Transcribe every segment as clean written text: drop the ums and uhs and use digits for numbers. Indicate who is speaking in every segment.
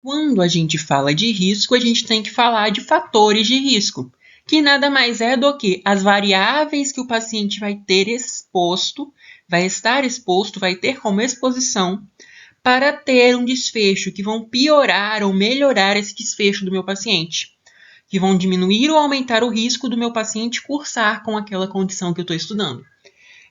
Speaker 1: Quando a gente fala de risco, a gente tem que falar de fatores de risco, que nada mais é do que as variáveis que o paciente vai ter exposto, vai estar exposto, vai ter como exposição para ter um desfecho, que vão piorar ou melhorar esse desfecho do meu paciente, que vão diminuir ou aumentar o risco do meu paciente cursar com aquela condição que eu estou estudando.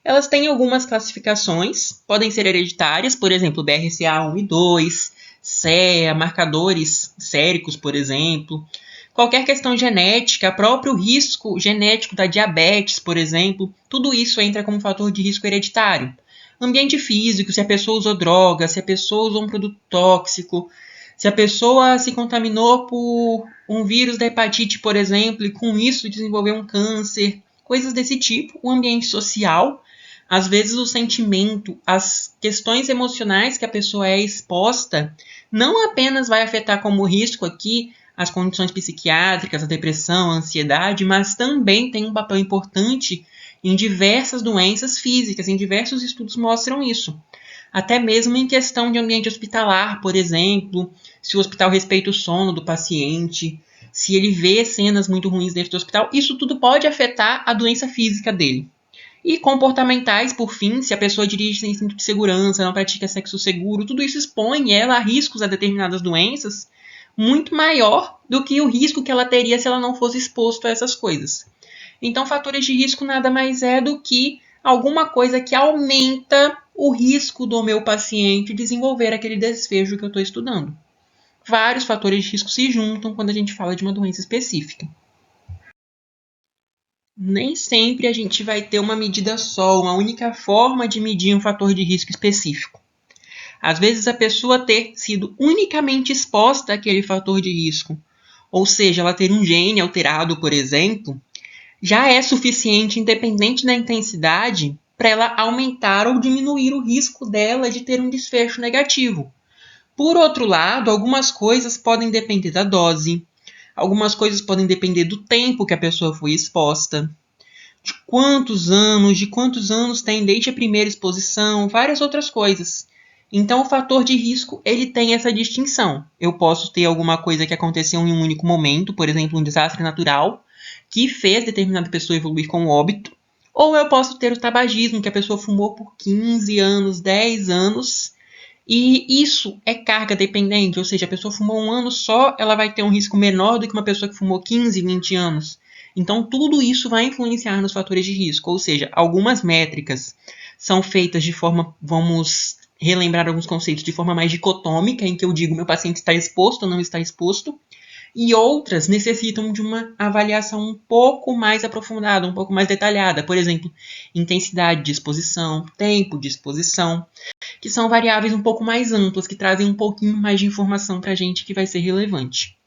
Speaker 1: Elas têm algumas classificações, podem ser hereditárias, por exemplo, BRCA1 e 2, CEA, marcadores séricos, por exemplo. Qualquer questão genética, próprio risco genético da diabetes, por exemplo, tudo isso entra como fator de risco hereditário. Ambiente físico, se a pessoa usou droga, se a pessoa usou um produto tóxico, se a pessoa se contaminou por um vírus da hepatite, por exemplo, e com isso desenvolveu um câncer, coisas desse tipo. O ambiente social, às vezes o sentimento, as questões emocionais que a pessoa é exposta, não apenas vai afetar como risco aqui as condições psiquiátricas, a depressão, a ansiedade, mas também tem um papel importante em diversas doenças físicas, em diversos estudos mostram isso. Até mesmo em questão de ambiente hospitalar, por exemplo, se o hospital respeita o sono do paciente, se ele vê cenas muito ruins dentro do hospital, isso tudo pode afetar a doença física dele. E comportamentais, por fim, se a pessoa dirige sem cinto de segurança, não pratica sexo seguro, tudo isso expõe ela a riscos a determinadas doenças muito maior do que o risco que ela teria se ela não fosse exposta a essas coisas. Então, fatores de risco nada mais é do que alguma coisa que aumenta o risco do meu paciente desenvolver aquele desfecho que eu estou estudando. Vários fatores de risco se juntam quando a gente fala de uma doença específica. Nem sempre a gente vai ter uma medida só, uma única forma de medir um fator de risco específico. Às vezes a pessoa ter sido unicamente exposta àquele fator de risco, ou seja, ela ter um gene alterado, por exemplo, já é suficiente, independente da intensidade, para ela aumentar ou diminuir o risco dela de ter um desfecho negativo. Por outro lado, algumas coisas podem depender da dose, algumas coisas podem depender do tempo que a pessoa foi exposta, de quantos anos tem desde a primeira exposição, várias outras coisas. Então, o fator de risco, ele tem essa distinção. Eu posso ter alguma coisa que aconteceu em um único momento, por exemplo, um desastre natural, que fez determinada pessoa evoluir com óbito, ou eu posso ter o tabagismo, que a pessoa fumou por 15 anos, 10 anos, e isso é carga dependente, ou seja, a pessoa fumou um ano só, ela vai ter um risco menor do que uma pessoa que fumou 15, 20 anos. Então, tudo isso vai influenciar nos fatores de risco, ou seja, algumas métricas são feitas de forma, vamos relembrar alguns conceitos, de forma mais dicotômica, em que eu digo meu paciente está exposto ou não está exposto, e outras necessitam de uma avaliação um pouco mais aprofundada, um pouco mais detalhada. Por exemplo, intensidade de exposição, tempo de exposição, que são variáveis um pouco mais amplas, que trazem um pouquinho mais de informação para a gente que vai ser relevante.